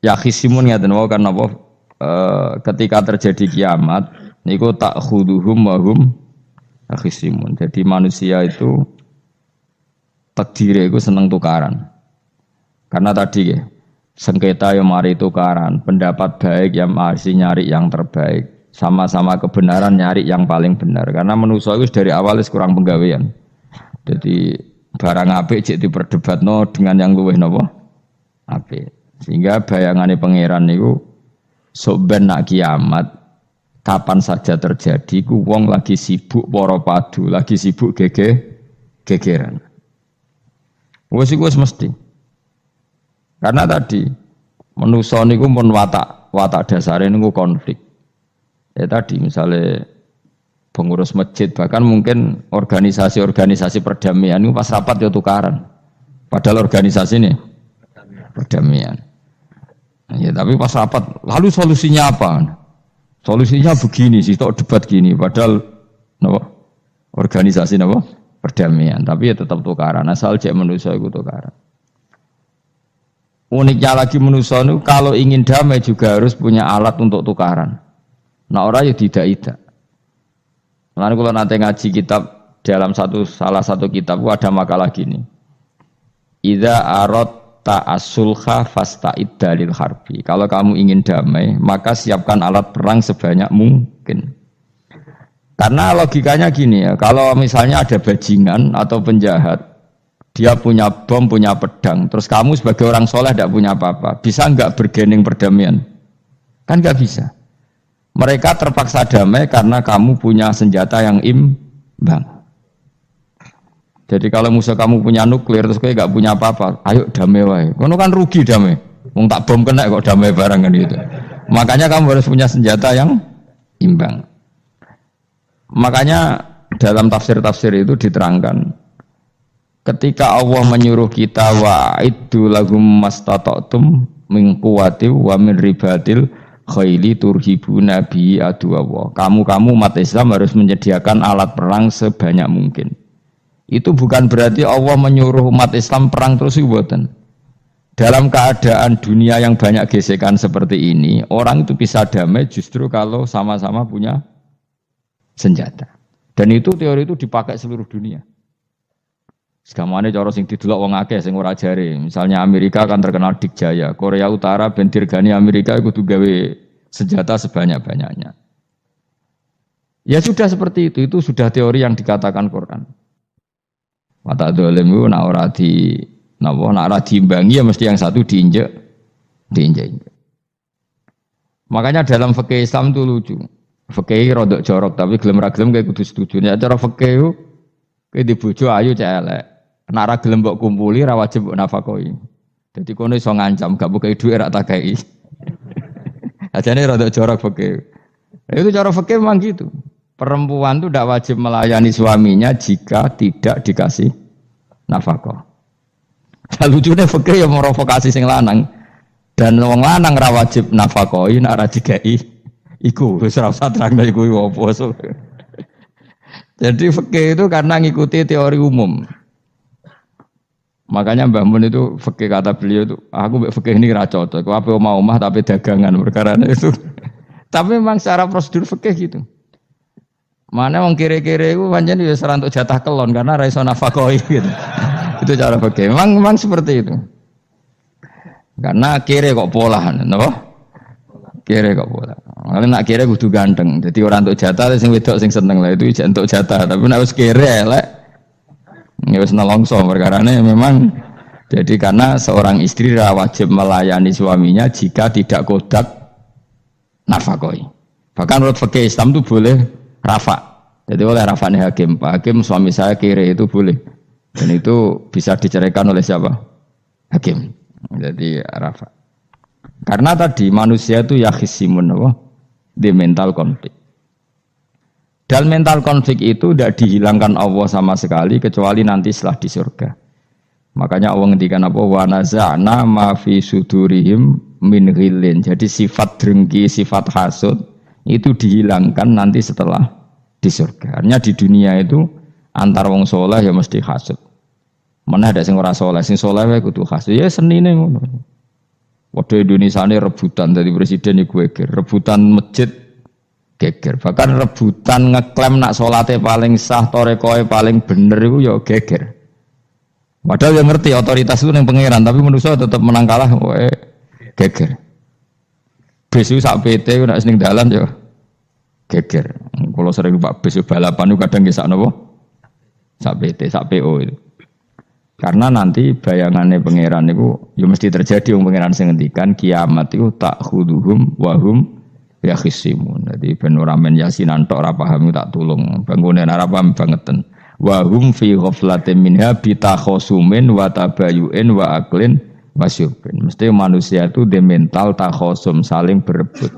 ya khisimun ngaten wae kan apa ketika terjadi kiamat niku tak khuduhum wa hum khisimun. Jadi manusia itu takdire iku seneng tukaran. Karena tadi ya, sengketa yang mari tukaran, pendapat baik yang masih nyari yang terbaik, sama-sama kebenaran nyari yang paling benar. Karena manusia itu dari awal kurang penggawean. Jadi barang apik cek diperdebatno dengan yang luwih napa? Apik. Sehingga bayangannya pangeran niku sok ben nak kiamat kapan saja terjadi ku wong lagi sibuk para padu, lagi sibuk gegeran. Wes iku wis mesti. Karena tadi manusa niku mun watak dasare niku konflik. Ya tadi misalnya pengurus masjid bahkan mungkin organisasi-organisasi perdamaian itu pas rapat ya tukaran. Padahal organisasi ini perdamaian. Ya tapi pas rapat lalu solusinya apa? Solusinya begini sih, tok debat gini. Padahal organisasi perdamaian. Tapi ya tetap tukaran. Asal cek manusia itu tukaran. Uniknya lagi manusia itu kalau ingin damai juga harus punya alat untuk tukaran. Nah orang ya tidak. Lalu kalau nanti ngaji kitab dalam salah satu kitab ada makalah gini. Idza aradta as-sulha fasta'id dalil harbi. Kalau kamu ingin damai, maka siapkan alat perang sebanyak mungkin. Karena logikanya gini ya, kalau misalnya ada bajingan atau penjahat, dia punya bom, punya pedang, terus kamu sebagai orang soleh tidak punya apa-apa, bisa enggak bergening perdamaian? Kan enggak bisa. Mereka terpaksa damai karena kamu punya senjata yang imbang. Jadi kalau musuh kamu punya nuklir terus kayak enggak punya apa-apa, ayo damai wae. Kono kan rugi damai. Wong tak bom kena kok damai bareng kan gitu. Makanya kamu harus punya senjata yang imbang. Makanya dalam tafsir-tafsir itu diterangkan ketika Allah menyuruh kita wa'iddu lahum mastata'tum min quwwati wa min ribatil khaili turhibuna bi aduwwa. Kamu umat Islam harus menyediakan alat perang sebanyak mungkin. Itu bukan berarti Allah menyuruh umat Islam perang terus mboten. Dalam keadaan dunia yang banyak gesekan seperti ini, orang itu bisa damai justru kalau sama-sama punya senjata. Dan itu teori itu dipakai seluruh dunia. Segamane cara sing didelok wong akeh sing ora jare. Misalnya Amerika kan terkenal dikjaya, Korea Utara ben dirgani Amerika kudu gawe senjata sebanyak-banyaknya. Ya sudah seperti itu sudah teori yang dikatakan Quran. Mata dolim itu nak ora diimbangi ya mesti yang satu diinjek. Makanya dalam fikih Islam itu lucu. Fikih rodok jorok tapi gelem ra gelem kayak kudu setuju. Nek cara fikih itu kayak di bojo ayu cek elek. Nek ra gelem mbok kumpuli ra wajib mbok nafakoi. Dadi kono iso ngancam gak bukai dhuwit ra takai. Ajane rodok jorok fikih. Itu cara fikih memang gitu. Perempuan itu tidak wajib melayani suaminya jika tidak dikasih nafkah. Lucunya fikih yang merovokasi sing lanang dan wong lanang ra wajib nafkahi nek ra dikai iku wis ora usah terangno iku opo. Jadi fikih itu karena ngikuti teori umum. Makanya Mbah Mun itu fikih kata beliau itu aku mbek fikih ini ra cocok. Aku ape omah tapi dagangan perkara itu. Tapi memang secara prosedur fikih gitu. Mana wong kire-kire iku pancen wis ora entuk jatah kelon karena ra iso nafkahi gitu. Itu cara fikih. Memang seperti itu. Karena kire kok polahan, napa? Kire kok pola. Kalau nak kire kudu ganteng. Jadi orang entuk jatah sing wedok sing seneng lah itu ijek entuk jatah. Tapi nek wis kire elek ya wis nelongso perkarane memang jadi karena seorang istri wajib melayani suaminya jika tidak kodak nafkahi. Bahkan menurut fikih Islam itu boleh rafa. Jadi oleh rafanya hakim. Pak Hakim suami saya kiri itu boleh. Dan itu bisa diceraikan oleh siapa? Hakim. Jadi rafa. Karena tadi manusia itu yakhisimun di mental konflik. Dan mental konflik itu tidak dihilangkan Allah sama sekali kecuali nanti setelah di surga. Makanya Allah ngendikan apa? Wa naza'na ma fi sudurihim min ghillin. Jadi sifat dengki, sifat hasud itu dihilangkan nanti setelah di surga. Artinya di dunia itu antar wong soleh ya mesti hasud. Mana ada sing ora soleh, sing soleh wae kudu hasud. Ya senine ngono. Waduh Indonesia ini rebutan dari presiden iku geger, rebutan masjid geger. Bahkan rebutan ngeklaim nak salate paling sah, torekoe paling bener iku ya geger. Padahal yang ngerti otoritas itu yang pangeran, tapi manusia tetap menang kalah, geger. Bis sak PT nak seneng dalan ya geger. Kalau sering Pak bis balapan itu kadang nggih sak napa? Sak PT, sak PO itu. Karena nanti bayangannya pangeran itu ya mesti terjadi yang pangeran sing ngendikan kiamat itu tak khuduhum wahum yakhisimun. Jadi ben ora men yasinan tok ora paham tak tulung. Bangunan ora paham bangeten. Wahum fi ghaflatin minha bitakhosumin wa tabayu'in wa aklin wasyubin. Mesti manusia itu de mental takhosum saling berebut.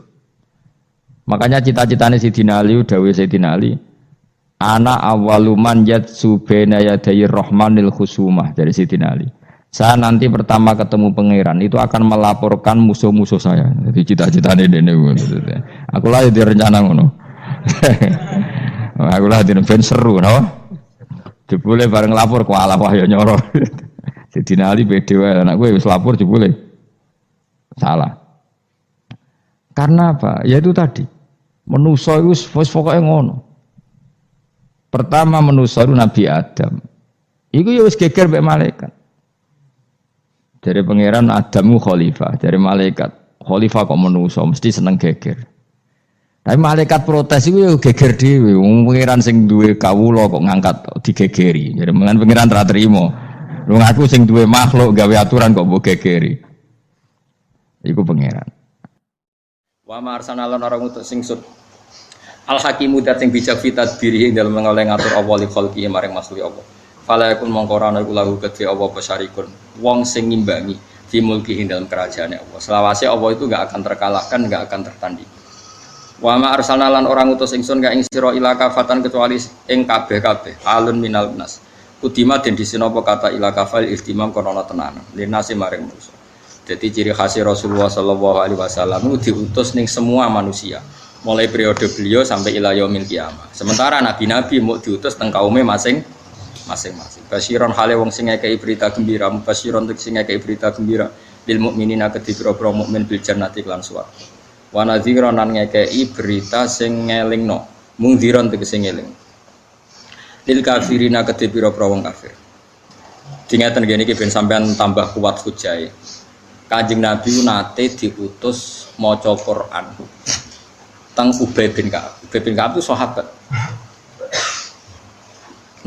Makanya cita-citanya Sayyidina Ali dawuh Sayyidina Ali ana awaluman yatsu baina yadayir rahmanil khusumah dari Sayyidina Ali. Saya nanti pertama ketemu pangeran itu akan melaporkan musuh-musuh saya. Jadi cita-citanya dene. Aku lah di rencana ngono. Aku lah di ben seru no. Jebule bareng lapor ku alah wah ya nyoro. Sayyidina Ali pede wae anak gue wis lapor jebule. Salah. Karena apa? Ya itu tadi. Manusa iku wis pokoke ngono. Pertama manusia itu Nabi Adam. Iku ya wis geger mbek malaikat. Dari pangeran Adamu khalifah, dari malaikat khalifah kok manusia mesti seneng geger. Tapi malaikat protes iku ya geger dhewe. Wong pangeran sing duwe kawula kok ngangkat digegeri. Jadi mengan pangeran ra trimo. Lu ngaku sing duwe makhluk gawe aturan kok mbok gegeri. Iku pangeran. Wa ma arsalna lan ora ngutus sing Al-Hakimu dat sing bijak fitat diri dalam mengoleh ngatur Allah li khalqi maring makhluk Allah. Fala yakun mongkorana iku lahu kedhe apa pesarikun. Wong sing ngimbangi fi mulki dalam kerajaan Allah. Selawase Allah itu enggak akan terkalahkan, enggak akan tertanding. Wa ma arsalna lan orang utus ingsun ka ing sira ila kafatan kecuali ing kabeh-kabeh alun minal nas. Kudima den disina apa kata ila kafal istimam kono tenanan. Linase maring manusia. Jadi ciri khas Rasulullah sallallahu alaihi wasallam itu diutus ning semua manusia. Mulai periode beliau sampai ila yaumil qiyamah. Sementara nabi-nabi mau diutus teng kaume masing-masing. Basyiron hale wong sing ngekeki berita gembira, basyiron sing ngekeki berita gembira lil mukminina kedhi pira-pira mukmin bil jannati lan swarga. Wa nadhiron lan ngekeki berita sing ngelingno, mungdiron tegese ngeling. Lil kafirina kedhi pira-pira wong kafir. Dingaten ngene iki ben sampean tambah kuat hujae. Kanjeng Nabi nate diutus maca Quran. Tang Ubay bin Ka'ab. Ubay bin Ka'ab itu sahabat.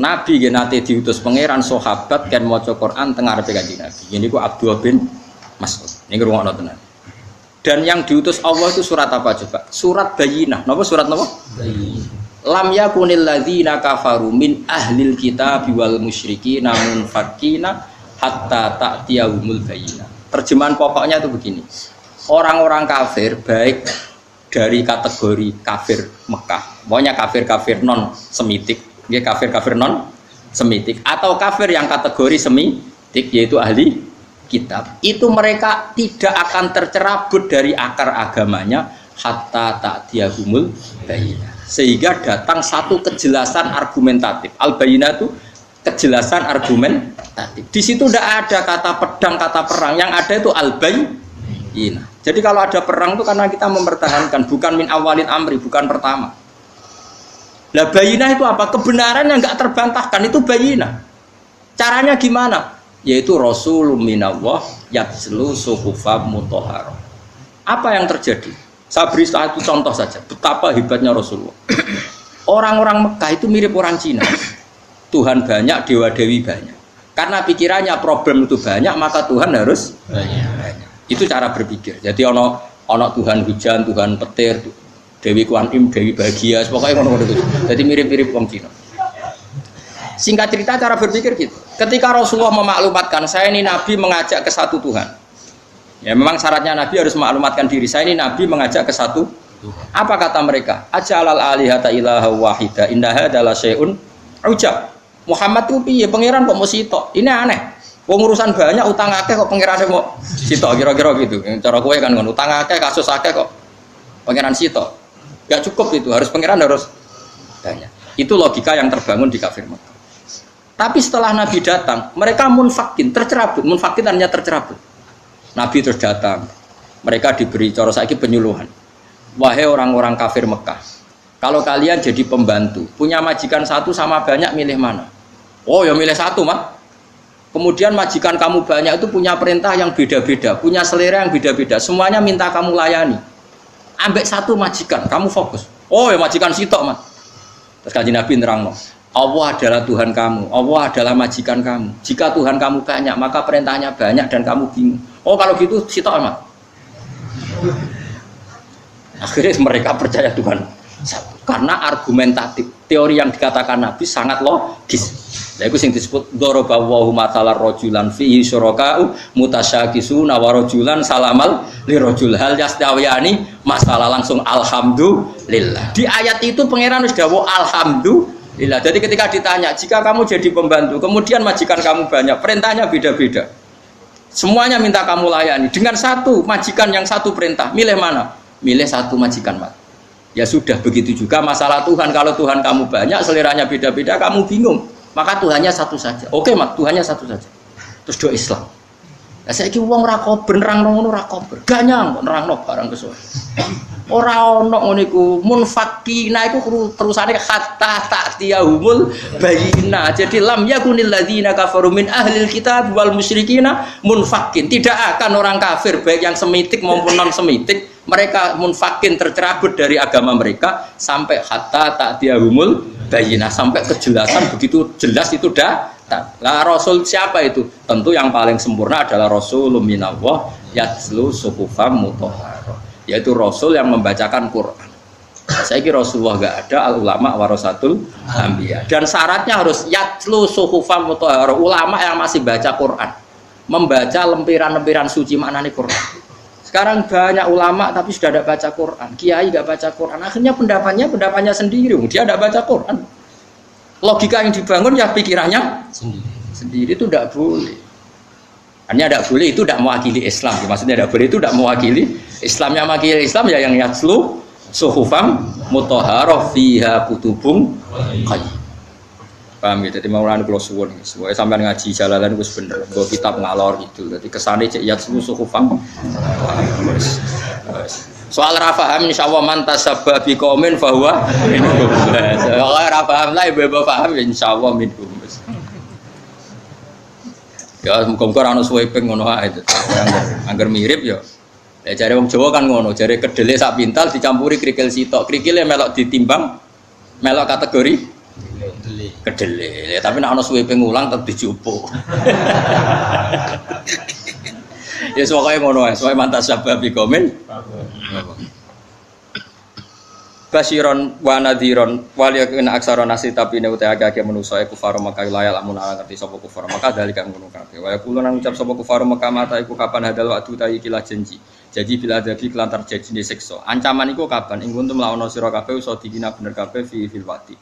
Nabi nate diutus pangeran sahabat kan maca Quran teng ngarepe Kanjeng Nabi. Ini ku Abdullah bin Mas'ud. Ini ngrungokno tenan. Dan yang diutus Allah itu surat apa coba? Surat Bayyinah. Napa surat napa? Bayyinah. Lam yakunil ladzina kafaru min ahlil kitab wal musyrikin namun fakina hatta ta'tiyahumul bayyinah. Terjemahan pokoknya itu begini. Orang-orang kafir baik dari kategori kafir Mekah, pokoknya kafir-kafir non semitik, ya kafir-kafir non semitik, atau kafir yang kategori semitik yaitu ahli kitab, itu mereka tidak akan tercerabut dari akar agamanya hatta ta'tiyahumul bayyinah, sehingga datang satu kejelasan argumentatif. Al-bayyinah itu kejelasan argumentatif. Di situ tidak ada kata pedang, kata perang, yang ada itu al-bayyinah. Jadi kalau ada perang itu karena kita mempertahankan, bukan min awalin amri, bukan pertama. Lah bayinah itu apa? Kebenaran yang enggak terbantahkan itu bayinah. Caranya gimana? Yaitu Rasulun minallah yatslu suhufam mutahharah. Apa yang terjadi? Saya beri satu contoh saja, betapa hebatnya Rasulullah. Orang-orang Mekah itu mirip orang Cina. Tuhan banyak, dewa-dewi banyak. Karena pikirannya problem itu banyak, maka Tuhan harus banyak. Itu cara berpikir. Jadi ono Tuhan hujan, Tuhan petir, Dewi Kuan Im, Dewi bahagia, pokoknya ngono itu. Jadi mirip-mirip wong Cina. Singkat cerita cara berpikir gitu. Ketika Rasulullah memaklumatkan saya ini nabi mengajak ke satu Tuhan. Ya memang syaratnya nabi harus memaklumatkan diri. Saya ini nabi mengajak ke satu Tuhan. Apa kata mereka? Ajalal alihata ilaha wahida indaha adalah syai'un ujab. Muhammad itu piye pangeran kok mau sitok? Ini aneh. Wong urusan banyak utang akeh kok pangerane mau sitok kira-kira gitu. Cara kowe kan ngono utang akeh kasus akeh kok pangeran sitok. Enggak cukup itu, harus pangeran harus banyak. Itu logika yang terbangun di kafir Mekah. Tapi setelah Nabi datang, mereka munfakin, tercerabut. Munfakin artinya tercerabut. Nabi terus datang, Mereka diberi cara saiki penyuluhan. Wahai orang-orang kafir Mekah, kalau kalian jadi pembantu, punya majikan satu sama banyak, milih mana? Oh ya milih satu, Mak. Kemudian majikan kamu banyak itu punya perintah yang beda-beda, punya selera yang beda-beda, semuanya minta kamu layani. Ambek satu majikan, kamu fokus. Oh ya majikan sitok, Mak. Terus Kanjeng Nabi nerangno, Allah adalah Tuhan kamu, Allah adalah majikan kamu. Jika Tuhan kamu banyak, maka perintahnya banyak dan kamu bingung. Oh kalau gitu sitok, Mak. Akhirnya mereka percaya Tuhan satu. Karena argumentatif, teori yang dikatakan Nabi sangat logis. Nah, itu yang disebut dorobawahu matalar rojulan fihi syuraka'u mutasyakisuna wa rojulan salamal li rojul hal yastawiyani masalah langsung alhamdulillah. Di ayat itu pangeran sudah alhamdulillah. Jadi ketika ditanya, jika kamu jadi pembantu, kemudian majikan kamu banyak, perintahnya beda-beda, semuanya minta kamu layani, dengan satu majikan yang satu perintah, milih mana? Milih satu majikan, Mak. Ya sudah, begitu juga masalah Tuhan. Kalau Tuhan kamu banyak, seleranya beda-beda, kamu bingung, maka Tuhannya satu saja. Oke, Mak, Tuhannya satu saja. Terus doa Islam. Nah, saya kira uang rakober, nerangno ngono rakober. Ganyang kok nerangno barang kesuwen. Ora ono ngono iku munfakina iku terusane hatta ta'tiyahumul bayyinah. Jadi lam yakunil ladzina kafaru min ahlil kitab wal musyrikina munfakin. Tidak akan orang kafir baik yang semitik maupun non semitik mereka munfakin tercerabut dari agama mereka sampai hatta ta'tiyahumul bayyinah, sampai kejelasan begitu jelas itu dah. Lah Rasul siapa itu? Tentu yang paling sempurna adalah Rasulun minallah yatslu suhufam mutahharah, yaitu Rasul yang membacakan Quran. Saya kira Rasulullah enggak ada, al ulama warasatul anbiya. Dan syaratnya harus yatslu suhufam mutahharah, ulama yang masih baca Quran, membaca lempiran-lempiran suci maknane Quran. Sekarang banyak ulama tapi sudah tidak baca Quran, kiai enggak baca Quran, akhirnya pendapatnya sendiri, dia tidak baca Quran. Logika yang dibangun ya pikirannya sendiri itu tidak boleh. Hanya tidak boleh itu tidak mewakili Islam. Maksudnya tidak boleh itu tidak mewakili Islam. Yang mewakili Islam ya yang yatslu suhufam mutahharah fiha kutubung qayyim. Paham ya? Jadi Maulana kula suwun, supaya sampean ngaji jalalan wis bener. Nggo kitab ngalor gitu. Jadi kesane cek yatslu suhufam. Soal rafaham insyaallah man tasabba bi qaumin fa huwa minhum. Soal rafaham lah ibu paham insyaallah minhum. Ya muga-muga ana suweping ngono ae itu. Angger mirip ya. Ya jare wong Jawa kan ngono, jare kedele sak pintal dicampuri krikil sitok. Krikile melok ditimbang melok kategori kedele. Ya, tapi nek ana suweping ulang tetep dijupuk. Ya pokoknya ngono ae, soal mantas sabab komen. Basiron wa nadhiron waliyakin aksara nasi tapi ne uta agak manusa iku faro Makkah layal amun ala ngerti sapa kufar Makkah dalika ngono kabeh. Wa yaqulu nang ucap sapa kufar Makkah mata iku kapan hadal waktu ta ikilah janji. Jadi bila adabi kelantar janjine siksa. Ancaman iku kapan ing kuntum lawana sira kabeh usa dikina bener kabeh fil wati.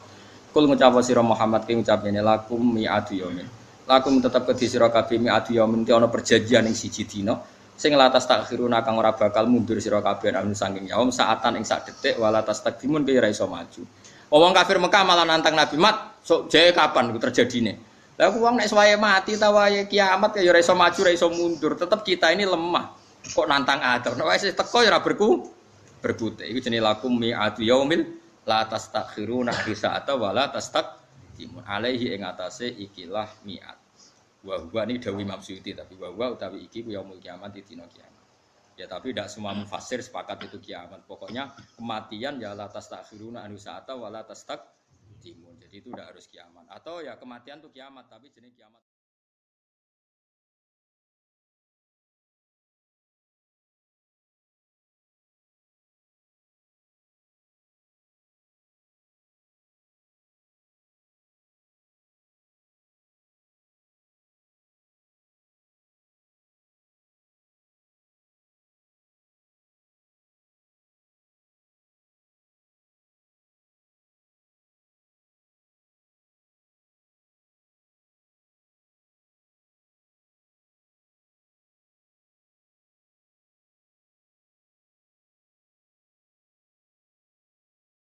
Kul ngucap sira Muhammad ki ngucap ngene lakum mi'atu yaumin. Lakum tetep kedhi sira kabeh mi'atu yaumin ti ana perjanjian ing siji dina. Sing latas takhiruna kang ora bakal mundur sira kabeh anu saking yaum saatan ing sak detik wala tas takdimun ki ora iso maju. Wong kafir Mekah malah nantang Nabi Mat, sok jae kapan iku terjadine. Lah wong nek wae mati ta wae kiamat ya ora iso maju ora iso mundur, tetep kita ini lemah. Kok nantang atur. Nek wis teko ya ora berkutik. Iku jenenge lakum mi'atu yaumil la tas takhiruna fi sa'ata wala tas takdimun. Alaihi ing atase ikilah mi'at. Wa ini dawi Imam Suyuti, tapi wa utawi iki ku yaumul kiamat di dina kiamat. Ya tapi tidak semua mufassir sepakat itu kiamat. Pokoknya kematian ya la tastakhiruna anu sa'ata wa la tastaqdimun. Jadi itu tidak harus kiamat. Atau ya kematian itu kiamat tapi jenis kiamat